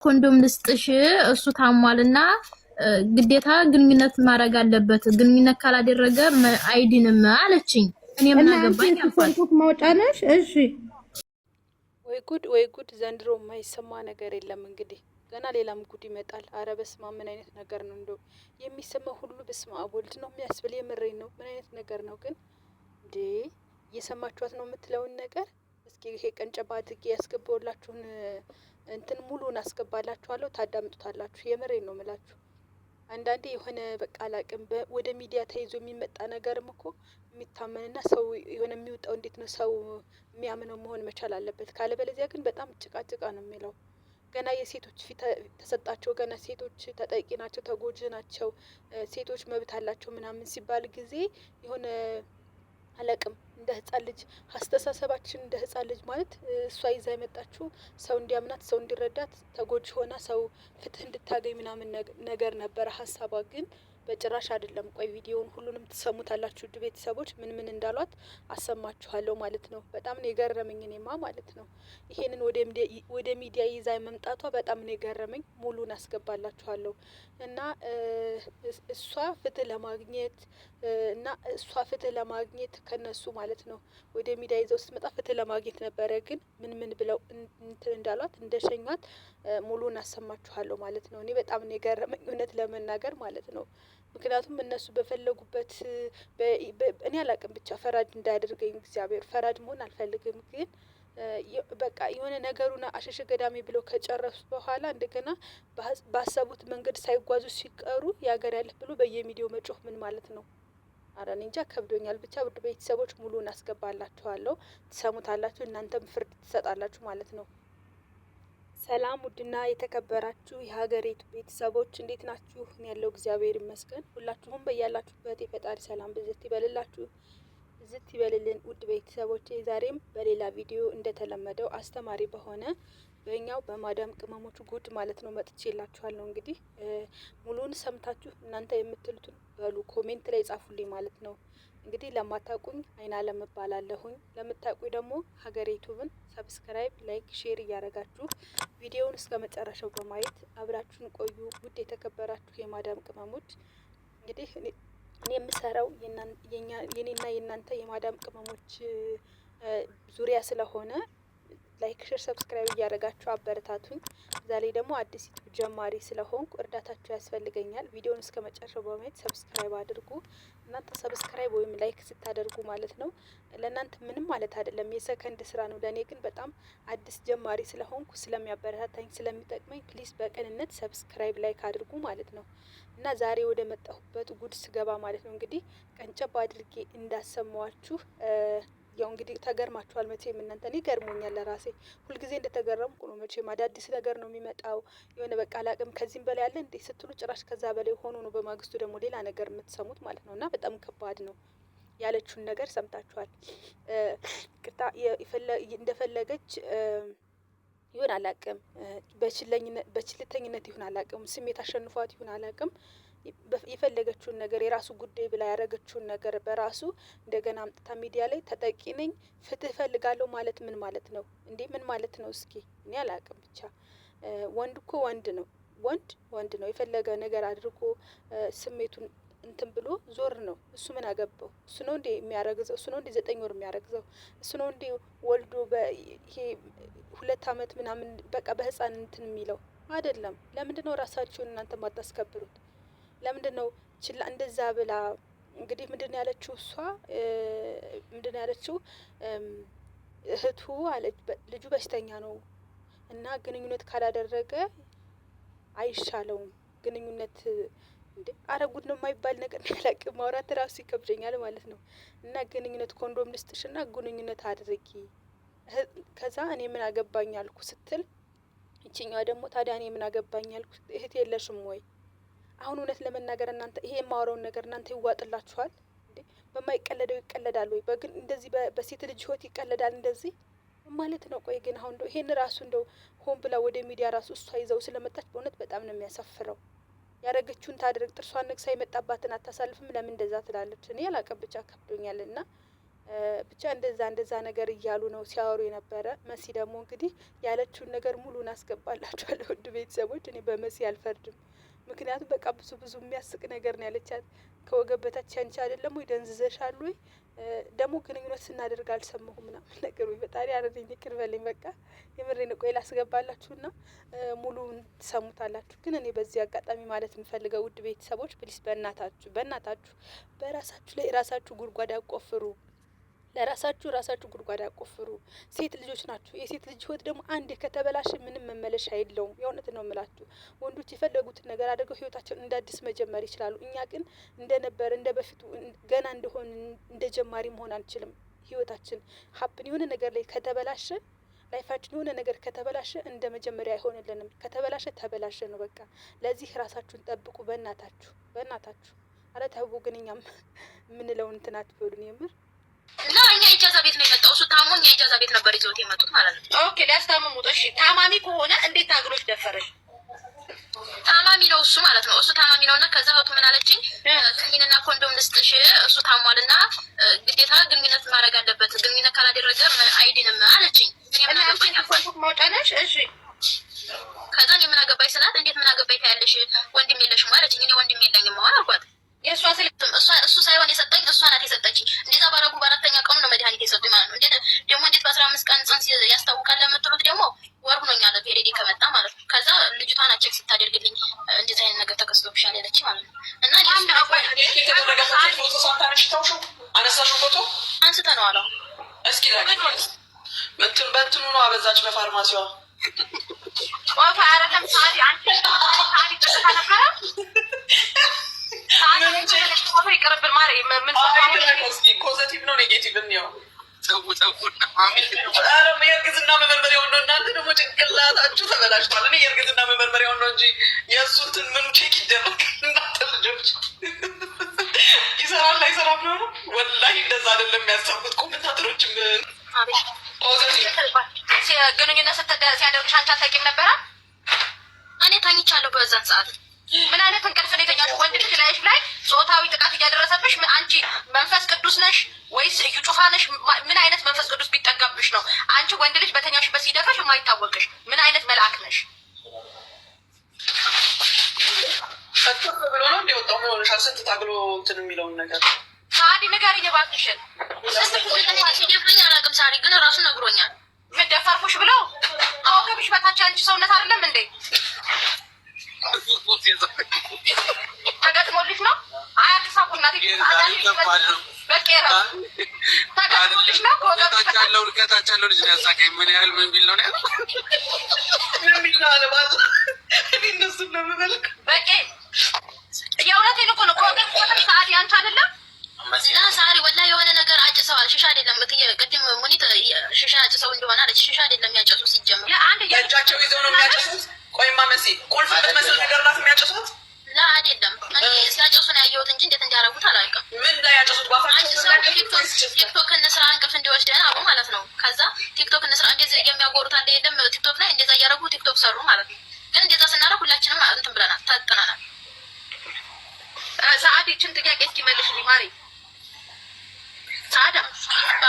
ኮንዶም ልስጥሽ እሱ ታሟልና ግዴታ ግንኙነት ማድረግ አለበት። ግንኙነት ካላደረገ አይድንም አለችኝ። እኔ ምን አገባኝ አልኳት። ማውጫ ነሽ? እሺ ወይ ጉድ! ዘንድሮ የማይሰማ ነገር የለም። እንግዲህ ገና ሌላም ጉድ ይመጣል። አረ በስመ አብ! ምን አይነት ነገር ነው እንደው የሚሰማው ሁሉ? በስመ አብ ወልድ ነው የሚያስብል። የምሬን ነው። ምን አይነት ነገር ነው ግን እንዴ? እየሰማችኋት ነው የምትለውን ነገር እስኪ ይሄ ቀንጨባ አድርጌ ያስገባውላችሁን እንትን ሙሉን አስገባላችኋለሁ፣ ታዳምጡታላችሁ። የምሬን ነው የምላችሁ። አንዳንዴ የሆነ በቃ አላቅም ወደ ሚዲያ ተይዞ የሚመጣ ነገርም እኮ የሚታመንና ሰው የሆነ የሚወጣው እንዴት ነው ሰው የሚያምነው መሆን መቻል አለበት። ካለበለዚያ ግን በጣም ጭቃ ነው የሚለው። ገና የሴቶች ፊት ተሰጣቸው፣ ገና ሴቶች ተጠቂ ናቸው፣ ተጎጂ ናቸው፣ ሴቶች መብት አላቸው ምናምን ሲባል ጊዜ የሆነ አላቅም እንደ ህፃን ልጅ አስተሳሰባችን እንደ ህፃን ልጅ ማለት እሷ ይዛ የመጣችው ሰው እንዲያምናት ሰው እንዲረዳት ተጎጂ ሆና ሰው ፍትህ እንድታገኝ ምናምን ነገር ነበረ ሀሳቧ። ግን በጭራሽ አይደለም። ቆይ ቪዲዮውን ሁሉንም ትሰሙታላችሁ ውድ ቤተሰቦች፣ ምን እንዳሏት አሰማችኋለሁ ማለት ነው። በጣም ነው የገረመኝ እኔማ ማለት ነው። ይሄንን ወደ ሚዲያ ይዛ መምጣቷ በጣም ነው የገረመኝ። ሙሉን አስገባላችኋለሁ እና እሷ ፍትህ ለማግኘት እና እሷ ፍትህ ለማግኘት ከነሱ ማለት ነው ወደ ሚዲያ ይዘው ስትመጣ ፍትህ ለማግኘት ነበረ። ግን ምን ብለው እንትን እንዳሏት እንደሸኟት ሙሉን አሰማችኋለሁ ማለት ነው። እኔ በጣም ነው የገረመኝ እውነት ለመናገር ማለት ነው። ምክንያቱም እነሱ በፈለጉበት እኔ አላቅም ብቻ ፈራጅ እንዳያደርገኝ እግዚአብሔር። ፈራጅ መሆን አልፈልግም ግን በቃ የሆነ ነገሩን አሸሸ ገዳሜ ብለው ከጨረሱ በኋላ እንደገና ባሰቡት መንገድ ሳይጓዙ ሲቀሩ ያገር ያለህ ብሎ በየሚዲያው መጮህ ምን ማለት ነው? አረ እኔ እንጃ ከብዶኛል። ብቻ ውድ ቤተሰቦች ሙሉን አስገባላችኋለሁ፣ ትሰሙታላችሁ፣ እናንተም ፍርድ ትሰጣላችሁ ማለት ነው። ሰላም ውድና የተከበራችሁ የሀገሬቱ ቤተሰቦች እንዴት ናችሁ? እኔ ያለው እግዚአብሔር ይመስገን። ሁላችሁም በያላችሁበት የፈጣሪ ሰላም ብዝት ይበልላችሁ፣ ብዝት ይበልልን ውድ ቤተሰቦቼ። ዛሬም በሌላ ቪዲዮ እንደተለመደው አስተማሪ በሆነ በእኛው በማዳም ቅመሞች ጉድ ማለት ነው መጥቼላችኋለሁ። እንግዲህ ሙሉውን ሰምታችሁ እናንተ የምትሉትን በሉ ኮሜንት ላይ ጻፉልኝ ማለት ነው። እንግዲህ ለማታውቁኝ አይናለም እባላለሁኝ። ለምታውቁኝ ደግሞ ሀገሬ ዩቱብን ሰብስክራይብ፣ ላይክ፣ ሼር እያደረጋችሁ ቪዲዮውን እስከ መጨረሻው በማየት አብራችሁን ቆዩ። ውድ የተከበራችሁ የማዳም ቅመሞች እንግዲህ እኔ የምሰራው የኔና የእናንተ የማዳም ቅመሞች ዙሪያ ስለሆነ ላይክ፣ ሼር፣ ሰብስክራይብ እያደረጋችሁ አበረታቱኝ። ዛሬ ደግሞ አዲስ ዩቱብ ጀማሪ ስለሆንኩ እርዳታችሁ ያስፈልገኛል። ቪዲዮውን እስከ መጨረሻው በማየት ሰብስክራይብ አድርጉ። እናንተ ሰብስክራይብ ወይም ላይክ ስታደርጉ ማለት ነው ለእናንተ ምንም ማለት አይደለም፣ የሰከንድ ስራ ነው። ለእኔ ግን በጣም አዲስ ጀማሪ ስለሆንኩ ስለሚያበረታታኝ ስለሚጠቅመኝ ፕሊዝ በቅንነት ሰብስክራይብ ላይክ አድርጉ ማለት ነው። እና ዛሬ ወደ መጣሁበት ጉድ ስገባ ማለት ነው እንግዲህ ቀንጨብ አድርጌ እንዳሰማዋችሁ ያው እንግዲህ ተገርማችኋል መቼም እናንተ። እኔ ገርሞኛል ለራሴ ሁልጊዜ እንደተገረምኩ ነው። መቼም አዳዲስ ነገር ነው የሚመጣው። የሆነ በቃ አላቅም ከዚህም በላይ አለ እንዴ ስትሉ ጭራሽ ከዛ በላይ ሆኖ ነው በማግስቱ ደግሞ ሌላ ነገር የምትሰሙት ማለት ነው። እና በጣም ከባድ ነው። ያለችውን ነገር ሰምታችኋል። ቅጣ እንደፈለገች ይሁን አላቅም፣ በችልተኝነት ይሁን አላቅም፣ ስሜት አሸንፏት ይሁን አላቅም የፈለገችውን ነገር የራሱ ጉዳይ ብላ ያደረገችውን ነገር በራሱ እንደገና አምጥታ ሚዲያ ላይ ተጠቂ ነኝ ፍትህ እፈልጋለሁ ማለት ምን ማለት ነው እንዴ? ምን ማለት ነው? እስኪ እኔ አላቅም። ብቻ ወንድ እኮ ወንድ ነው። ወንድ ነው። የፈለገ ነገር አድርጎ ስሜቱን እንትን ብሎ ዞር ነው። እሱ ምን አገባው? እሱ ነው እንዴ የሚያረግዘው? እሱ ነው እንዴ 9 ወር የሚያረግዘው? እሱ ነው እንዴ ወልዶ ይሄ 2 አመት ምናምን በቃ በህፃን እንትን የሚለው አይደለም። ለምንድነው ራሳችሁን እናንተ ማታስከብሩት? ለምንድነው ችላ እንደዛ ብላ? እንግዲህ ምንድነው ያለችው እሷ? ምንድነው ያለችው? እህቱ አለች ልጁ በሽተኛ ነው እና ግንኙነት ካላደረገ አይሻለውም። ግንኙነት እንዴ አረ ጉድ ነው የማይባል ነገር ያላቅም ማውራት ራሱ ይከብደኛል ማለት ነው። እና ግንኙነት ኮንዶም ልስጥሽና ግንኙነት አድርጊ ከዛ እኔ ምን አገባኝ አልኩ ስትል፣ ይችኛዋ ደግሞ ታዲያ እኔ ምን አገባኝ አልኩ እህት የለሽም ወይ? አሁን እውነት ለመናገር እናንተ ይሄ የማወራውን ነገር እናንተ ይዋጥላችኋል እንዴ? በማይቀለደው ይቀለዳል ወይ? በግን እንደዚህ በሴት ልጅ ህይወት ይቀለዳል እንደዚህ ማለት ነው? ቆይ ግን አሁን እንደው ይሄን ራሱ እንደው ሆን ብላ ወደ ሚዲያ ራሱ እሷ ይዘው ስለመጣች በእውነት በጣም ነው የሚያሳፍረው። ያረገችውን ታድርግ። ጥርሷን ነክሳ የመጣባትን አታሳልፍም። ለምን እንደዛ ትላለች? እኔ አላቅም ብቻ ከብዶኛልና ብቻ እንደዛ ነገር እያሉ ነው ሲያወሩ የነበረ። መሲ ደግሞ እንግዲህ ያለችውን ነገር ሙሉን አስገባላችኋለሁ ውድ ቤተሰቦች። እኔ በመሲ አልፈርድም። ምክንያቱም በቃ ብዙ የሚያስቅ ነገር ነው ያለቻት። ከወገብ በታች አንቺ አይደለም ወይ ደንዝዘሻል ወይ ደግሞ ግንኙነት ስናደርግ አልሰማሁም ምናምን ነገር ወይ ፈጣሪ አረደኝ ይቅር በለኝ። በቃ የምሬን ቆይ ላስገባላችሁና ሙሉውን ትሰሙታላችሁ። ግን እኔ በዚህ አጋጣሚ ማለት የምፈልገው ውድ ቤተሰቦች ፕሊስ በእናታችሁ በራሳችሁ ላይ ራሳችሁ ጉድጓድ አቆፍሩ። ራሳችሁ ጉድጓድ አቆፍሩ። ሴት ልጆች ናችሁ። የሴት ልጅ ህይወት ደግሞ አንዴ ከተበላሸ ምንም መመለሻ የለውም። የእውነት ነው የምላችሁ። ወንዶች የፈለጉትን ነገር አድርገው ህይወታቸውን እንደ አዲስ መጀመር ይችላሉ። እኛ ግን እንደነበር እንደ በፊቱ ገና እንደሆን እንደ ጀማሪ መሆን አንችልም። ህይወታችን ሀፕን የሆነ ነገር ላይ ከተበላሸ ላይፋችን የሆነ ነገር ከተበላሸ እንደ መጀመሪያ አይሆንልንም። ከተበላሸ ተበላሸ ነው በቃ። ለዚህ ራሳችሁን ጠብቁ። በእናታችሁ አረ ተው። ግን እኛም የምንለውን እንትን አትበሉን የምር እና እኛ ኢጃዛ ቤት ነው የመጣው። እሱ ታሞ እኛ ኢጃዛ ቤት ነበር ይዘውት የመጡት ማለት ነው። ኦኬ ሊያስታምሙት። እሺ ታማሚ ከሆነ እንዴት ታግሎች ደፈረሽ? ታማሚ ነው እሱ ማለት ነው። እሱ ታማሚ ነውና ከዛ እህቱ ምን አለችኝ? ክኒንና ኮንዶም ልስጥሽ፣ እሱ ታሟልና ግዴታ ግንኙነት ማድረግ አለበት፣ ግንኙነት ካላደረገ አይድንም አለችኝ። እና አንቺ ማውጣነሽ? እሺ ከዛ እኔ ምን አገባኝ ስላት፣ እንዴት ምን አገባኝ ታያለሽ? ወንድም የለሽም አለችኝ። እኔ ወንድም የለኝም አልኳት። የእሷ ስልክ እሱ ሳይሆን የሰጠኝ እሷ ናት የሰጠችኝ። እንደዛ ባረጉ በአራተኛ ቀኑ ነው መድኃኒት የሰጡኝ ማለት ነው። እንዴት በ15 ቀን ጽንስ ያስታውቃል ለምትሉት ደግሞ ወር ሆኖኛል ፔሬዲ ከመጣ ማለት ነው። ከዛ ልጅቷን ቼክ ስታደርግልኝ እንደዚህ አይነት ነገር ተከስቶብሻል ያለችኝ ማለት ነው። እና አነሳሹ ፎቶ አንስተነዋል። እስኪ በእንትኑ ነው አበዛች በፋርማሲዋ ወፋ አረለም ሳዲ አንቺ ሳዲ ተነበረ ይቅርብን ማሪ ምን ፖዘቲቭ ነው ኔጌቲቭ ነው? የእርግዝና መመርመሪያውን ነው። እናንተ ደግሞ ጭንቅላታችሁ ተበላሽቷል። እኔ የእርግዝና መመርመሪያውን ነው እንጂ የእሱትን ምኑ ቼክ ይደረግ። እናንተ ልጆች ይሰራል አይሰራም ነው። ወላሂ እንደዛ አይደለም የሚያሰቡት ኮሜንታተሮችም። ግንኙነት ሲያደርግሽ አንቺ አታውቂም ነበረ? እኔ ተኝቻለሁ በዛን ሰዓት። ምን አይነት እንቅልፍ ነው የተኛሽው? ወንድ ልጅ ላይሽ ላይ ጾታዊ ጥቃት እያደረሰብሽ አንቺ መንፈስ ቅዱስ ነሽ ወይስ እዩ ጩፋ ነሽ? ምን አይነት መንፈስ ቅዱስ ቢጠጋብሽ ነው አንቺ ወንድ ልጅ በተኛሽበት ሲደፈሽ የማይታወቅሽ? ምን አይነት መልአክ ነሽ? ብሎ ነው እንደወጣው ምን ሆነሻል? ስንት ታግሎ እንትን የሚለውን ነገር ሳዲ ንገሪኝ እባክሽን። ሲደፍረኝ አላውቅም። ሳዲ ግን እራሱ ነግሮኛል። ምን ደፈርኩሽ ብለው? ከወገብሽ በታች አንቺ ሰውነት አይደለም እንዴ? ተገጥሞልሽ ነው? አያቅሳቁ እናቴ ተገጥሞልሽ ነው? ከታች ያለው ልጅ ነው ያሳቀኝ። ምን ያህል ምን ቢል ነው ያለው? ምን ቢል ነው አለ ማለት እኔ እነሱን ነው የምመልክ። በቄ የእውነቴን እኮ ነው። ከወገብሽ በታች ሰዓዲ አንቺ አይደለም እና ሳሪ ወላሂ የሆነ ነገር አጭሰዋል። ሽሻ አይደለም ቅድም ሙኒት ሽሻ አጭሰው እንደሆነ አለች። ሽሻ አይደለም የሚያጨሱ ሲጀምር የእጃቸው ይዘው ነው የሚያጨሱት። ቆይማ መሲ ቁልፍ የምትመስል ነገር ናት የሚያጨሱት። ላ አይደለም እኔ ሲያጨሱ ነው ያየሁት እንጂ እንዴት እንዲያረጉት አላውቅም። ምን ላይ ያጨሱት? ቲክቶክ እንስራ እንቅልፍ እንዲወስደን አሉ ማለት ነው። ከዛ ቲክቶክ እንስራ እንደዚህ የሚያጎሩት አለ የለም ቲክቶክ ላይ እንደዛ እያደረጉ ቲክቶክ ሰሩ ማለት ነው። ግን እንደዛ ስናደርግ ሁላችንም እንትን ብለናል፣ ታጥናናል። ሰዓዲችን ጥያቄ እስኪመልሽልኝ ማሪ። ሳዳ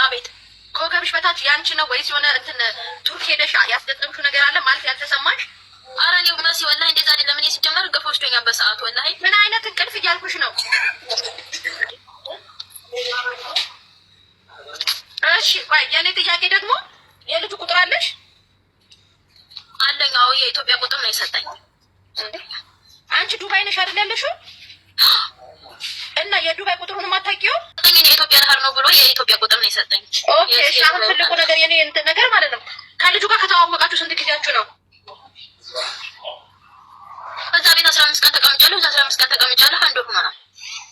አቤት። ከወገብሽ በታች ያንቺ ነው ወይስ የሆነ እንትን ቱርክ ሄደሽ ያስገጠምሽው ነገር አለ ማለት ያልተሰማሽ? ኧረ እኔ መሲ ወላሂ እንደዛ አይደለም። እኔ ሲጀመር ገፎ ወስዶኛል በሰዓቱ ወላሂ። ምን አይነት እንቅልፍ እያልኩሽ ነው? እሺ ቆይ የኔ ጥያቄ ደግሞ የልጁ ቁጥር አለሽ? አለኝ። አዎ የኢትዮጵያ ቁጥር ነው የሰጠኝ። አንቺ ዱባይ ነሽ አይደል ያለሽው? እና የዱባይ ቁጥሩን ማታውቂው? እኔ የኢትዮጵያ ዳህር ነው ብሎ የኢትዮጵያ ቁጥር ነው የሰጠኝ። ኦኬ እሺ። አሁን ትልቁ ነገር የኔ እንትን ነገር ማለት ነው ከልጁ ጋር ከተዋወቃችሁ ስንት ጊዜያችሁ ነው? እዛ ቤት 15 ቀን ተቀምጫለሁ። እዛ 15 ቀን ተቀምጫለሁ። አንድ ወር ሆኗል።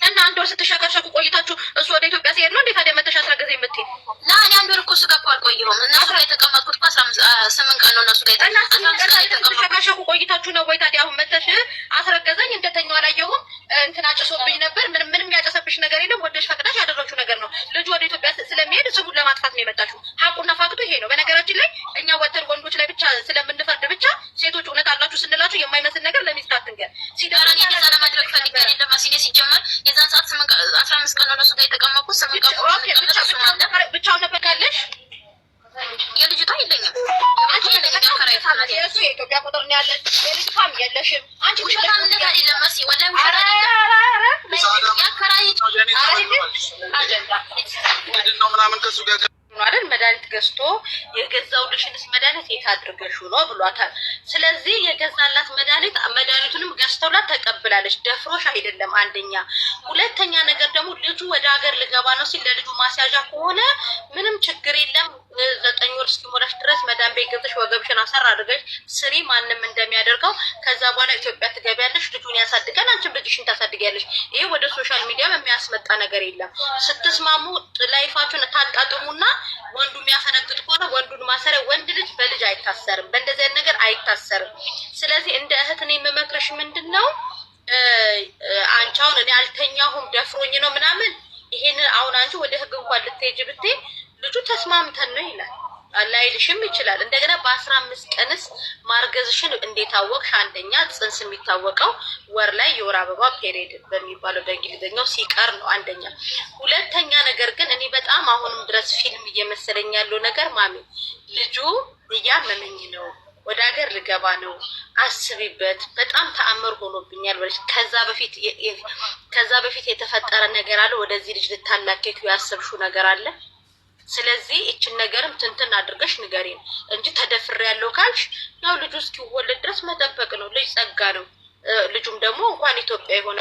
እና አንድ ወር ስትሻከርሸኩ ቆይታችሁ እሱ ወደ ኢትዮጵያ ሲሄድ ነው እንዴ ታዲያ መተሽ አስረገዘኝ የምትይ? ላ እኔ አንድ ወር እኮ እሱ ጋር እኮ አልቆየሁም። እነሱ ጋር የተቀመጥኩት እኮ 8 ቀን ነው እነሱ ጋር ስትሻከርሸኩ ቆይታችሁ ነው ወይ ታዲያ አሁን መተሽ አስረገዘኝ እንደተኛው አላየሁም እንትን አጭሶብኝ ነበር። ምንም ያጨሰብሽ ነገር የለም። ወደሽ ፈቅደሽ ያደረግሽው ነገር ነው። ልጁ ወደ ኢትዮጵያ ስለሚሄድ ስሙን ለማጥፋት ነው የመጣሽው። ሀቁና ፋክቱ ይሄ ነው። በነገራችን ላይ እኛ ወተን ወንዶች ላይ ብቻ ስለምንፈርድ ብቻ ሴቶች እውነት አላችሁ ስንላችሁ የማይመስል ነገር ለሚስት አትንገር። ሲደረኝ እንደዛ ለማድረግ ፈልጌ አይደለም። ማሲኔ ሲጀመር የዛን ሰዓት 15 ቀን ነው እሱ ጋር የተቀመጥኩት። 8 ቀን ብቻውን ነበር ካለሽ የልጅቷ የለኝም። አንቺ የእሱ የኢትዮጵያ ቁጥር ነው ያለን። የልጅቷም የለሽም። አንቺ ውሸታምነት አይደለም መሲ፣ ወላሂ ውሸት አይደለም። ያከራይች ምንድነው ምናምን ከሱ ጋር አይደል መድኃኒት ገዝቶ የገዛውልሽንስ መድኃኒት የት አድርገሽው ነው ብሏታል። ስለዚህ የገዛላት መድኃኒቱንም ገዝተውላት ተቀብላለች። ደፍሮሽ አይደለም አንደኛ። ሁለተኛ ነገር ደግሞ ልጁ ወደ ሀገር ልገባ ነው ሲል ለልጁ ማስያዣ ከሆነ ምንም ችግር የለም። 9 ወር እስኪሞላሽ ድረስ መዳን ቤት ገብተሽ ወገብሽን አሰር አድርገሽ ስሪ፣ ማንም እንደሚያደርገው። ከዛ በኋላ ኢትዮጵያ ትገቢያለሽ፣ ልጁን ያሳድጋል፣ አንቺም ልጅሽን ታሳድጊያለሽ። ይሄ ወደ ሶሻል ሚዲያ የሚያስመጣ ነገር የለም። ስትስማሙ ላይፋችሁን ታጣጥሙና ወንዱ የሚያፈነግጥ ከሆነ ወንዱን ማሰሪያ። ወንድ ልጅ በልጅ አይታሰርም፣ በእንደዚህ አይነት ነገር አይታሰርም። ስለዚህ እንደ እህት እኔ የምመክርሽ ምንድነው አንቺ አሁን እኔ አልተኛሁም ደፍሮኝ ነው ምናምን ይሄንን አሁን አንቺ ወደ ህግ እንኳን ልትሄጂ ብትይ ልጁ ተስማምተን ነው ይላል ላይልሽም ይችላል። እንደገና በ15 ቀንስ ማርገዝሽን እንዴት አወቅሽ? አንደኛ ጽንስ የሚታወቀው ወር ላይ የወር አበባ ፔሪድ በሚባለው በእንግሊዝኛው ሲቀር ነው አንደኛ። ሁለተኛ ነገር ግን እኔ በጣም አሁንም ድረስ ፊልም እየመሰለኝ ያለው ነገር ማሚ ልጁ እያመመኝ ነው፣ ወደ ሀገር ልገባ ነው፣ አስቢበት፣ በጣም ተአምር ሆኖብኛል ብለሽ ከዛ በፊት የተፈጠረ ነገር አለ፣ ወደዚህ ልጅ ልታላከኪው ያሰብሽው ነገር አለ። ስለዚህ እችን ነገርም ትንትን አድርገሽ ንገሪን እንጂ ተደፍሬ ያለው ካልሽ ያው ልጁ እስኪወለድ ድረስ መጠበቅ ነው። ልጅ ጸጋ ነው። ልጁም ደግሞ እንኳን ኢትዮጵያ የሆነ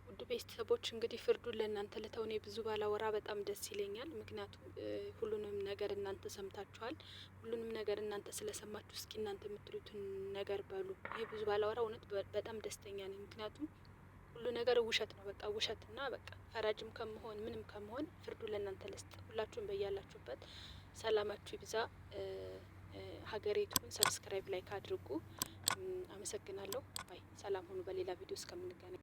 ውድ ቤተሰቦች እንግዲህ ፍርዱን ለእናንተ ለተውኔ ብዙ ባላወራ በጣም ደስ ይለኛል። ምክንያቱም ሁሉንም ነገር እናንተ ሰምታችኋል። ሁሉንም ነገር እናንተ ስለሰማችሁ እስኪ እናንተ የምትሉትን ነገር በሉ። ይሄ ብዙ ባላወራ እውነት በጣም ደስተኛ ነኝ። ምክንያቱም ሁሉ ነገር ውሸት ነው። በቃ ውሸት እና በቃ ፈራጅም ከመሆን ምንም ከመሆን ፍርዱ ለእናንተ ልስጥ። ሁላችሁም በያላችሁበት ሰላማችሁ ይብዛ። ሀገሬቱን ሰብስክራይብ ላይክ አድርጉ። አመሰግናለሁ። ባይ ሰላም ሁኑ። በሌላ ቪዲዮ እስከምንገናኝ